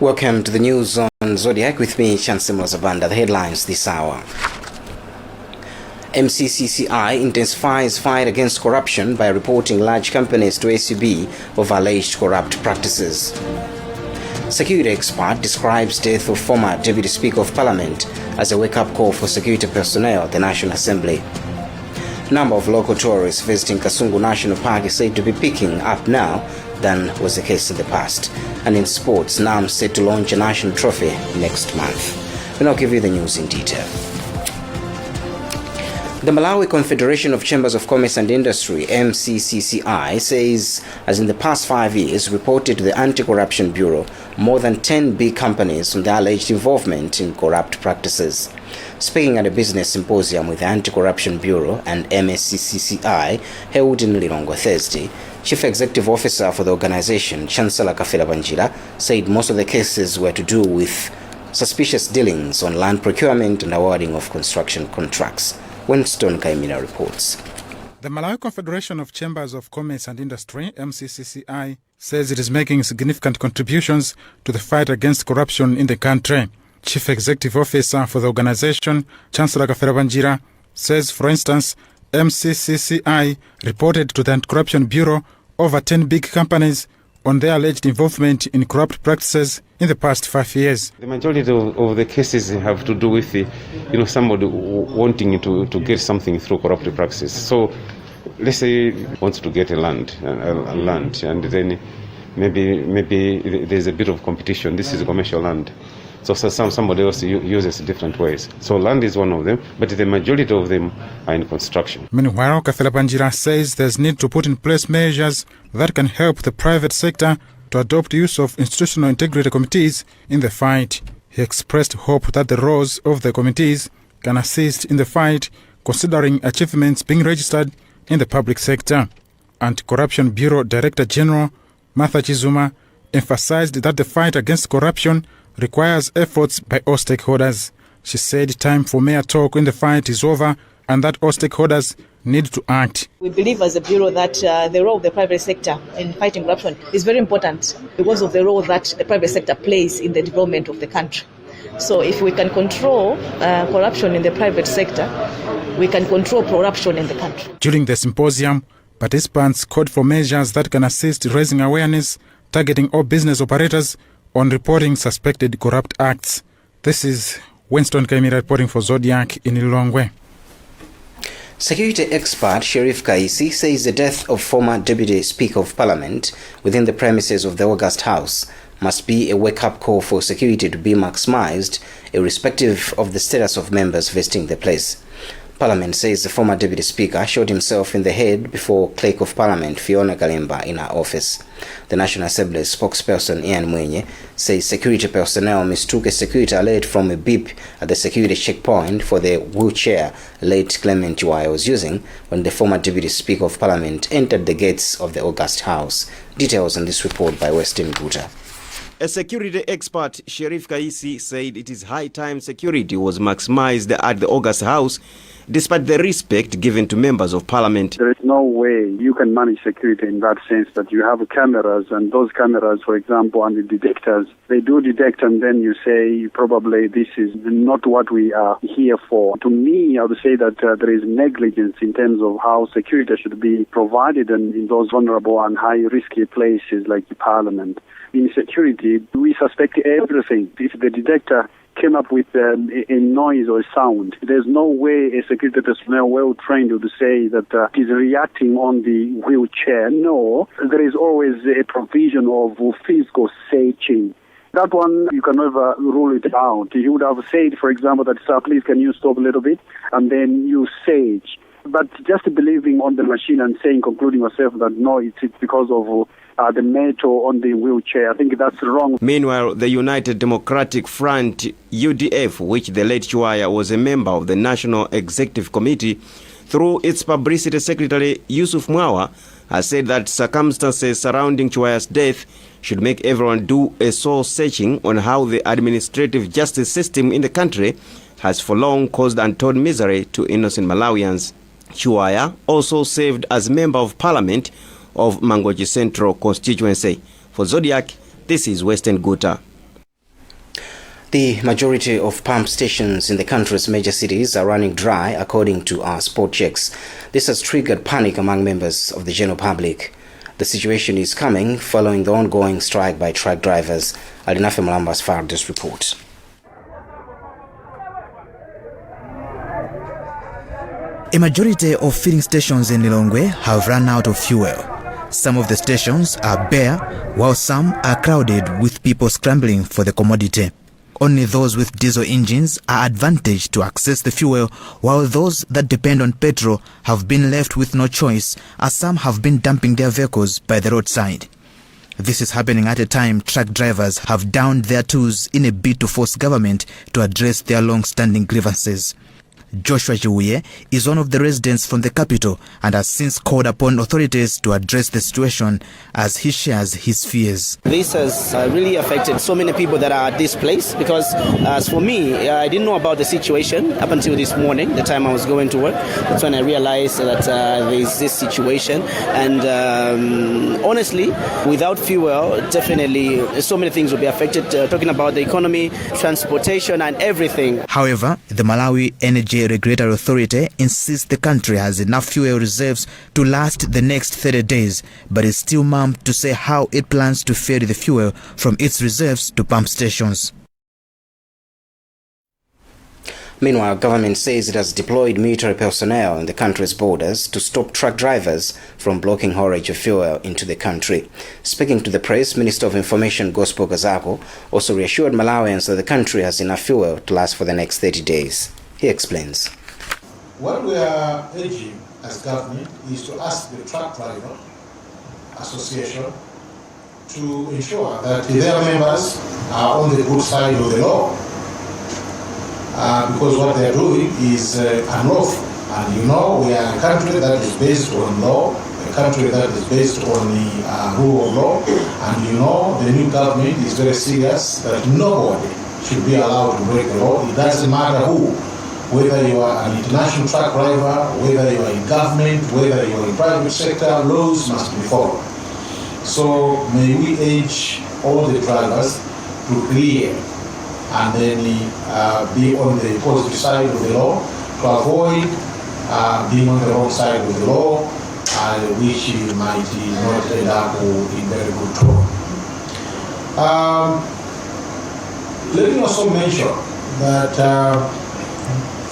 Welcome to the news on Zodiak with me, Chancellor Zabanda. The headlines this hour. MCCCI intensifies fight against corruption by reporting large companies to ACB of alleged corrupt practices. Security expert describes death of former Deputy Speaker of Parliament as a wake-up call for security personnel at the National Assembly. Number of local tourists visiting Kasungu National Park is said to be picking up now than was the case in the past. And in sports, NAM set to launch a national trophy next month. We'll now give you the news in detail. The Malawi Confederation of Chambers of Commerce and Industry, MCCCI, says as in the past 5 years reported to the Anti-Corruption Bureau more than 10 big companies on their alleged involvement in corrupt practices. Speaking at a business symposium with the Anti-Corruption Bureau and MCCCI held in Lilongwe Thursday, Chief Executive Officer for the organization, Chancellor Kafela Banjira, said most of the cases were to do with suspicious dealings on land procurement and awarding of construction contracts. Winston Kaimina reports. The Malawi Confederation of Chambers of Commerce and Industry, MCCCI, says it is making significant contributions to the fight against corruption in the country. Chief Executive Officer for the organization, Chancellor Kafela Banjira, says, for instance, MCCCI reported to the Anti-Corruption Bureau over 10 big companies on their alleged involvement in corrupt practices in the past 5 years. The majority of the cases have to do with somebody wanting to get something through corrupt practices. So let's say he wants to get a land, and then maybe there's a bit of competition. This is a commercial land. So somebody else uses different ways. So land is one of them, but the majority of them are in construction. Meanwhile, Kafela Banjira says there's need to put in place measures that can help the private sector to adopt use of institutional integrity committees in the fight. He expressed hope that the roles of the committees can assist in the fight, considering achievements being registered in the public sector. Anti-Corruption Bureau Director General Martha Chizuma emphasized that the fight against corruption requires efforts by all stakeholders. She said time for mere talk in the fight is over and that all stakeholders need to act. We believe as a bureau that the role of the private sector in fighting corruption is very important because of the role that the private sector plays in the development of the country. So if we can control corruption in the private sector, we can control corruption in the country. During the symposium, participants called for measures that can assist raising awareness, targeting all business operators on reporting suspected corrupt acts. This is Winston Kaimira reporting for Zodiak in Lilongwe. Security expert Sheriff Kaisi says the death of former Deputy Speaker of Parliament within the premises of the August House must be a wake-up call for security to be maximized, irrespective of the status of members visiting the place. Parliament says the former Deputy Speaker shot himself in the head before Clerk of Parliament Fiona Kalimba in her office. The National Assembly spokesperson Ian Mwenye says security personnel mistook a security alert from a beep at the security checkpoint for the wheelchair late Clement Juwai was using when the former Deputy Speaker of Parliament entered the gates of the August House. Details on this report by Weston Guta. A security expert, Sheriff Kaisi, said it is high time security was maximized at the August House despite the respect given to members of Parliament. There is no way you can manage security in that sense that you have cameras, and those cameras, for example, and the detectors, they do detect, and then you say probably this is not what we are here for. To me, I would say that there is negligence in terms of how security should be provided in those vulnerable and high-risky places like the Parliament. In security, we suspect everything. If the detector came up with a noise or a sound, there's no way a security personnel well-trained would say that it is reacting on the wheelchair. No, there is always a provision of physical searching. That one, you can never rule it out. You would have said, for example, that, sir, please can you stop a little bit, and then you search. But just believing on the machine and saying, concluding yourself that no, it's because of the metal on the wheelchair, I think that's wrong. Meanwhile, the United Democratic Front, UDF, which the late Chuaya was a member of the National Executive Committee, through its publicity secretary Yusuf Mwawa, has said that circumstances surrounding Chuaya's death should make everyone do a soul searching on how the administrative justice system in the country has for long caused untold misery to innocent Malawians. Chuaya also served as member of Parliament of Mangochi Central constituency. For Zodiac, this is Western Guta. The majority of pump stations in the country's major cities are running dry, according to our spot checks. This has triggered panic among members of the general public. The situation is coming following the ongoing strike by truck drivers. Alinafe Mulambas filed this report. A majority of filling stations in Lilongwe have run out of fuel. Some of the stations are bare, while some are crowded with people scrambling for the commodity. Only those with diesel engines are advantaged to access the fuel, while those that depend on petrol have been left with no choice, as some have been dumping their vehicles by the roadside. This is happening at a time truck drivers have downed their tools in a bid to force government to address their long-standing grievances. Joshua Jiwuye is one of the residents from the capital and has since called upon authorities to address the situation as he shares his fears. This has really affected so many people that are at this place because as for me, I didn't know about the situation up until this morning, the time I was going to work. That's when I realized that there is this situation, and honestly, without fuel, definitely so many things will be affected, talking about the economy, transportation and everything. However, the Malawi Energy Regulatory Authority insists the country has enough fuel reserves to last the next 30 days, but is still mum to say how it plans to ferry the fuel from its reserves to pump stations. Meanwhile, government says it has deployed military personnel in the country's borders to stop truck drivers from blocking haulage of fuel into the country. Speaking to the press, Minister of Information Gospel Gazako also reassured Malawians that the country has enough fuel to last for the next 30 days. He explains. What we are urging as government is to ask the truck driver association to ensure that their members are on the good side of the law. Because what they are doing is unlawful. And you know, we are a country that is based on law, a country that is based on the rule of law. And you know, the new government is very serious that nobody should be allowed to break the law. It doesn't matter who. Whether you are an international truck driver, whether you are in government, whether you are in private sector, laws must be followed. So may we urge all the drivers to clear and then be on the positive side of the law, to avoid being on the wrong side of the law, which might not end up in very good trouble. Let me also mention that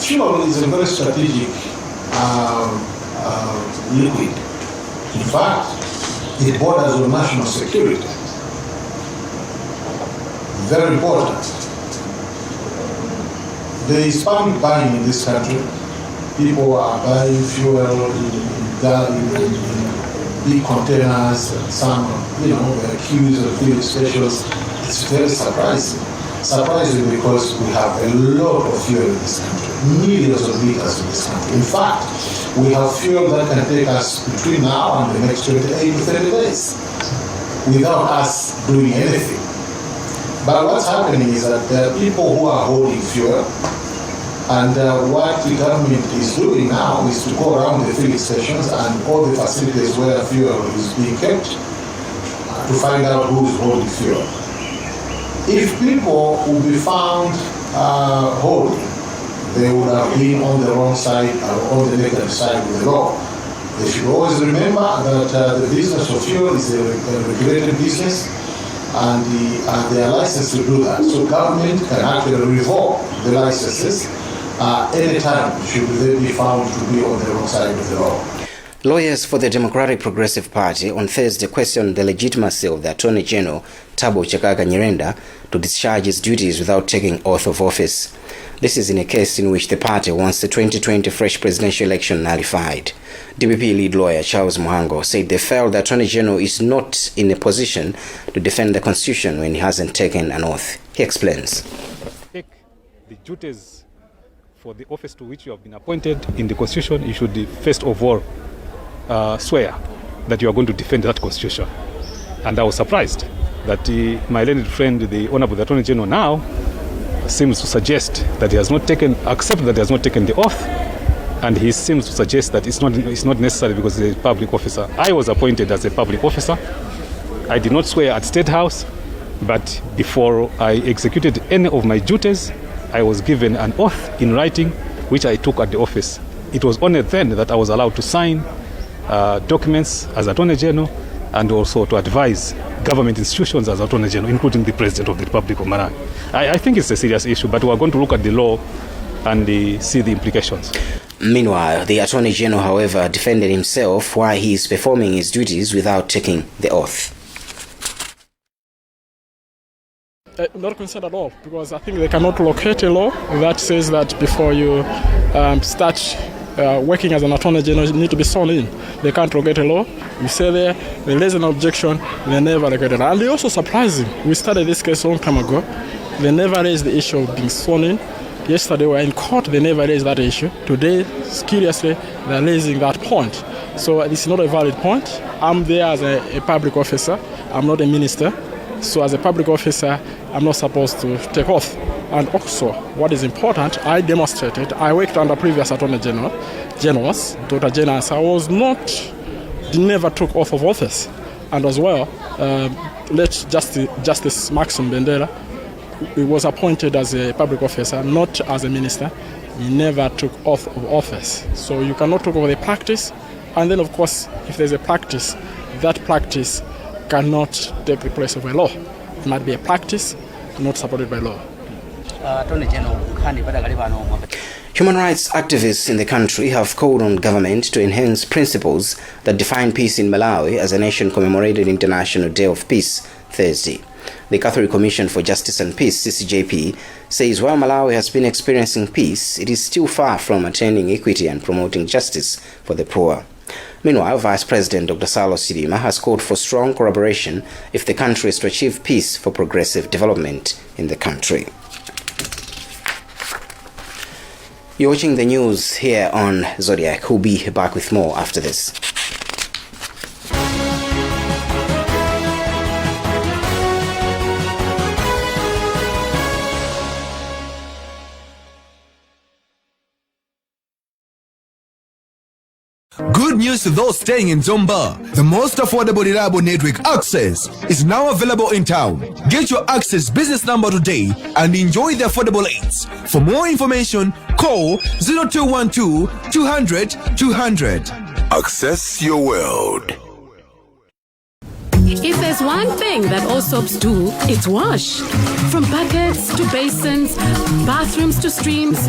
fuel is a very strategic liquid. In fact, it borders on national security. Very important. There is panic buying in this country. People are buying fuel in big containers. Some, the queues of fuel stations. It's very surprising. Surprising because we have a lot of fuel in this country, millions of liters in this country. In fact, we have fuel that can take us between now and the next 28 to 30 days without us doing anything. But what's happening is that there are people who are holding fuel, and what the government is doing now is to go around the filling stations and all the facilities where fuel is being kept to find out who is holding fuel. If people would be found holding, they would have been on the wrong side or on the negative side of the law. They should always remember that the business of fuel is a regulated business, and they are licensed to do that. So government can actually revoke the licenses anytime should they be found to be on the wrong side of the law. Lawyers for the Democratic Progressive Party on Thursday questioned the legitimacy of the Attorney General, Thabo Chakaka Nyirenda, to discharge his duties without taking oath of office. This is in a case in which the party wants the 2020 fresh presidential election nullified. DPP lead lawyer Charles Muhango said they felt the Attorney General is not in a position to defend the Constitution when he hasn't taken an oath. He explains. Take the duties for the office to which you have been appointed in the Constitution. You should first of all swear that you are going to defend that Constitution. And I was surprised that my learned friend, the Honorable Attorney General, now seems to suggest that he has not taken, accept that he has not taken the oath, and he seems to suggest that it's not necessary because he's a public officer. I was appointed as a public officer. I did not swear at State House. But before I executed any of my duties, I was given an oath in writing, which I took at the office. It was only then that I was allowed to sign documents as Attorney General and also to advise government institutions as Attorney General, including the President of the Republic of Malawi. I think it's a serious issue, but we're going to look at the law and see the implications. Meanwhile, the Attorney General, however, defended himself while he is performing his duties without taking the oath. Not concerned at all, because I think they cannot locate a law that says that before you start working as an Attorney General, you need to be sworn in. They can't locate a law. You say there, they raise an objection, they never locate it. And they're also surprising. We started this case a long time ago. They never raised the issue of being sworn in. Yesterday we were in court, they never raised that issue. Today, curiously, they're raising that point. So it's not a valid point. I'm there as a public officer. I'm not a minister. So as a public officer, I'm not supposed to take oath. And also, what is important, I demonstrated, I worked under previous Attorney Generals, Dr. Jenas. Never took oath of office. And as well, late Justice Maxim Bendera, he was appointed as a public officer, not as a minister. He never took oath of office. So you cannot talk about the practice. And then, of course, if there's a practice, that practice cannot take the place of a law. It might be a practice not supported by law. Human rights activists in the country have called on government to enhance principles that define peace in Malawi as a nation commemorated International Day of Peace Thursday. The Catholic Commission for Justice and Peace, CCJP, says while Malawi has been experiencing peace, it is still far from attaining equity and promoting justice for the poor. Meanwhile, Vice President Dr. Salo Sirima has called for strong collaboration if the country is to achieve peace for progressive development in the country. You're watching the news here on Zodiac. We'll be back with more after this. Good news to those staying in Zomba. The most affordable reliable network access is now available in town. Get your access business number today and enjoy the affordable rates. For more information, call 0212 200 200. Access your world. If there's one thing that all soaps do, it's wash. From buckets to basins, bathrooms to streams,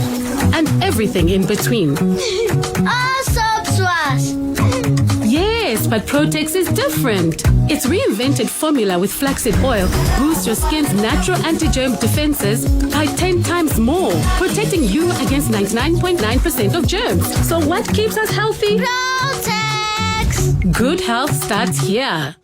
and everything in between. All soaps wash. Yes, but Protex is different. Its reinvented formula with flaxseed oil boosts your skin's natural anti-germ defenses by 10 times more, protecting you against 99.9% of germs. So what keeps us healthy? Protex! Good health starts here.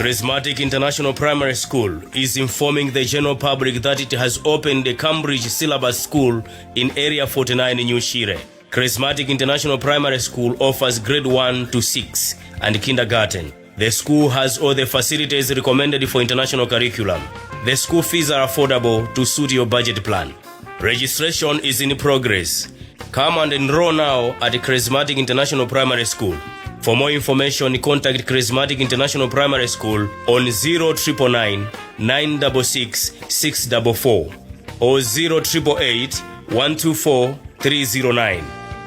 Charismatic International Primary School is informing the general public that it has opened a Cambridge syllabus school in Area 49 in New Shire. Charismatic International Primary School offers grade 1 to 6 and kindergarten. The school has all the facilities recommended for international curriculum. The school fees are affordable to suit your budget plan. Registration is in progress. Come and enroll now at Charismatic International Primary School. For more information, contact Charismatic International Primary School on 0999 966 644 or 0888 124 309.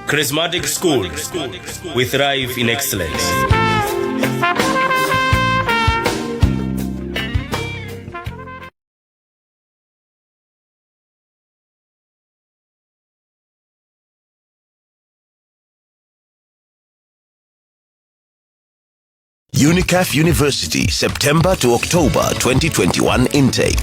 Charismatic School, we thrive in excellence. UNICAF University, September to October 2021 intake.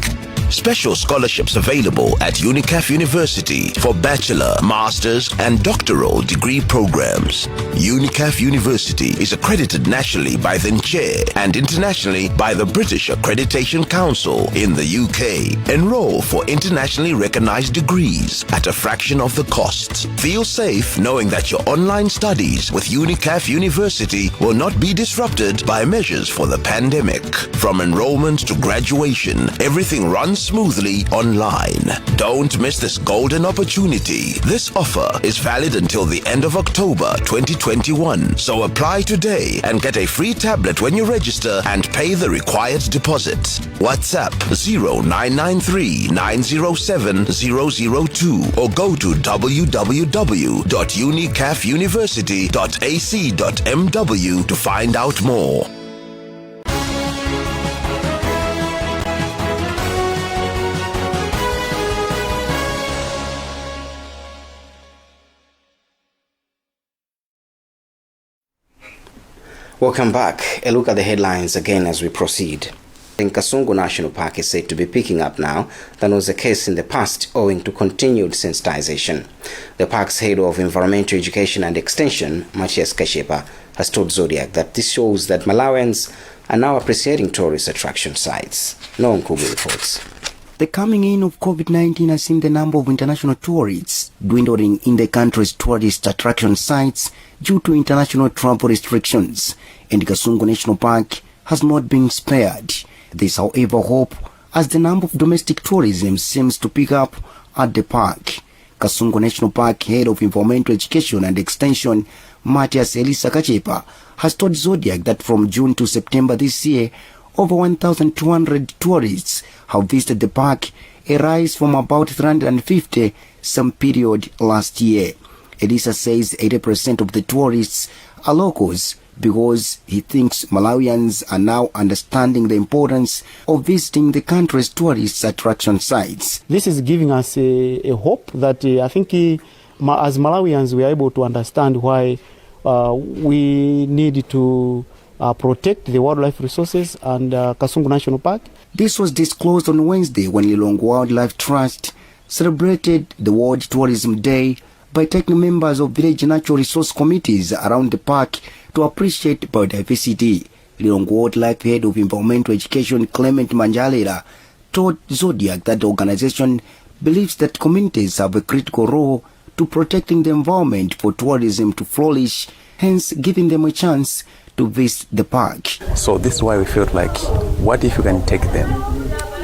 Special scholarships available at UNICAF University for bachelor, master's, and doctoral degree programs. UNICAF University is accredited nationally by the NCHE and internationally by the British Accreditation Council in the UK. Enroll for internationally recognized degrees at a fraction of the cost. Feel safe knowing that your online studies with UNICAF University will not be disrupted by measures for the pandemic. From enrollment to graduation, everything runs smoothly online. Don't miss this golden opportunity. This offer is valid until the end of October 2021. So apply today and get a free tablet when you register and pay the required deposit. WhatsApp 0993 907 002 or go to www.unicafuniversity.ac.mw to find out more. Welcome back. A look at the headlines again as we proceed. Kasungu National Park is said to be picking up now than was the case in the past owing to continued sensitization. The park's head of Environmental Education and Extension, Matthias Kashepa, has told Zodiak that this shows that Malawians are now appreciating tourist attraction sites. No Nkubu reports. The coming in of COVID-19 has seen the number of international tourists dwindling in the country's tourist attraction sites due to international travel restrictions, and Kasungu National Park has not been spared. This, however, hope as the number of domestic tourism seems to pick up at the park. Kasungu National Park head of Environmental Education and Extension, Matthias Kashepa, has told Zodiak that from June to September this year, over 1,200 tourists have visited the park, a rise from about 350 some period last year. Elisa says 80% of the tourists are locals because he thinks Malawians are now understanding the importance of visiting the country's tourist attraction sites. This is giving us a hope that I think as Malawians we are able to understand why we need to protect the wildlife resources and Kasungu National Park. This was disclosed on Wednesday when Lilongwe Wildlife Trust celebrated the World Tourism Day by taking members of village natural resource committees around the park to appreciate biodiversity. Lilongwe Wildlife Head of Environmental Education, Clement Manjalera, told Zodiak that the organization believes that communities have a critical role to protecting the environment for tourism to flourish, hence giving them a chance to visit the park. So this is why we felt like, what if you can take them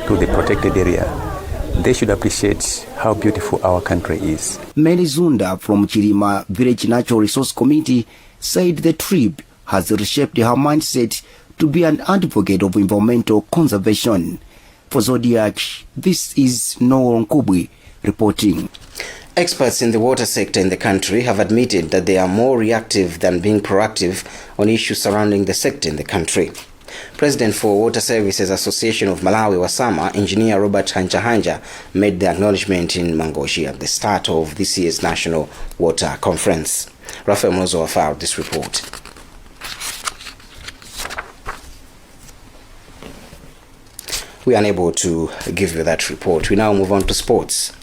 to the protected area? They should appreciate how beautiful our country is. Mary Zunda from Chirima Village Natural Resource Committee said the trip has reshaped her mindset to be an advocate of environmental conservation. For Zodiac, this is Noel Nkubwi reporting. Experts in the water sector in the country have admitted that they are more reactive than being proactive on issues surrounding the sector in the country. President for Water Services Association of Malawi, Wasama, Engineer Robert Hanjahanja, made the acknowledgement in Mangoshi at the start of this year's National Water Conference. Rafael Mozo filed this report. We are unable to give you that report. We now move on to sports.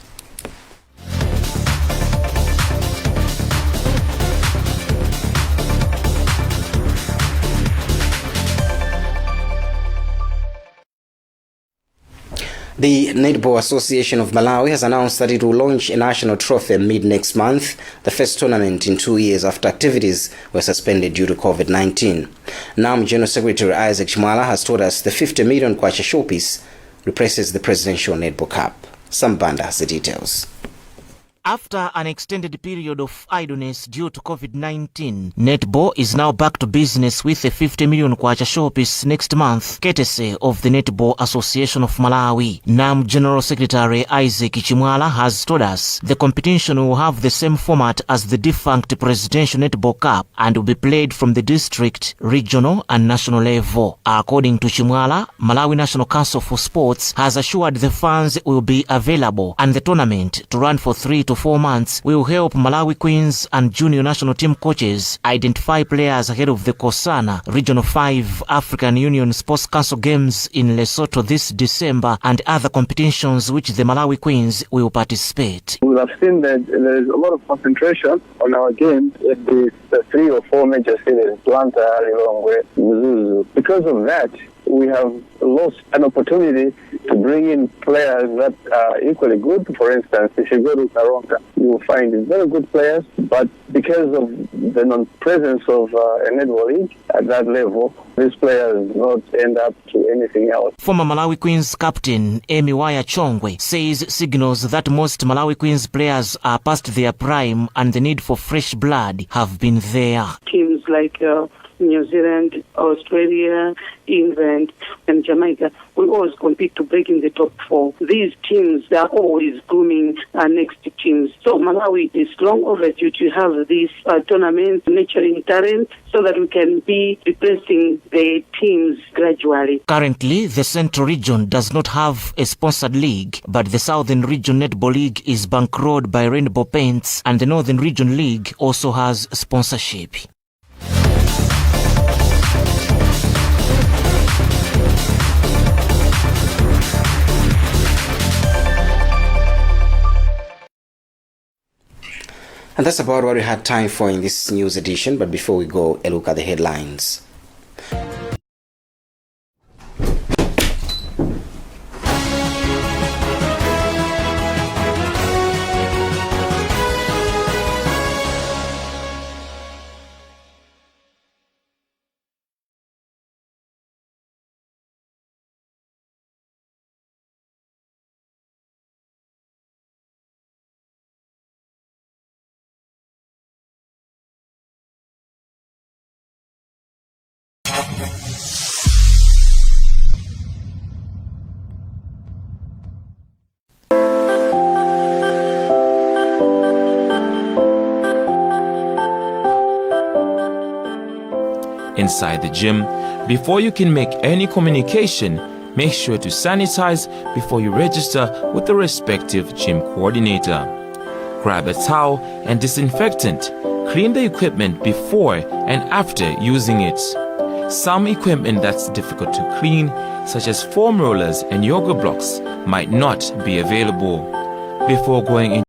The Netball Association of Malawi has announced that it will launch a national trophy mid-next month, the first tournament in 2 years after activities were suspended due to COVID-19. NAM General Secretary Isaac Chimwala has told us the 50 million kwacha showpiece replaces the Presidential Netball Cup. Sam Banda has the details. After an extended period of idleness due to COVID-19, Netball is now back to business with a 50 million kwacha showpiece next month, courtesy of the Netball Association of Malawi. NAM General Secretary Isaac Chimwala has told us the competition will have the same format as the defunct Presidential Netball Cup and will be played from the district, regional and national level. According to Chimwala, Malawi National Council for Sports has assured the funds will be available and the tournament to run for 3 to 4 months will help Malawi Queens and junior national team coaches identify players ahead of the Kosana Regional 5 African Union Sports Council Games in Lesotho this December and other competitions which the Malawi Queens will participate. We have seen that there is a lot of concentration on our games at the 3 or 4 major cities, Atlanta, Lilongwe, Zuzu. Because of that, we have lost an opportunity to bring in players that are equally good. For instance, if you go to Karonga, you will find very good players, but because of the non-presence of a netball league at that level, these players do not end up to anything else. Former Malawi Queens captain Amy Waya Chongwe says signals that most Malawi Queens players are past their prime and the need for fresh blood have been there. Teams like New Zealand, Australia, England, and Jamaica will always compete to break in the top 4. These teams are always grooming our next teams. So Malawi is long overdue to have these tournaments, nurturing talent, so that we can be replacing the teams gradually. Currently, the Central Region does not have a sponsored league, but the Southern Region Netball League is bankrolled by Rainbow Paints, and the Northern Region League also has sponsorship. And that's about what we had time for in this news edition. But before we go, a look at the headlines. Inside the gym, before you can make any communication, make sure to sanitize before you register with the respective gym coordinator. Grab a towel and disinfectant. Clean the equipment before and after using it. Some equipment that's difficult to clean, such as foam rollers and yoga blocks, might not be available. Before going in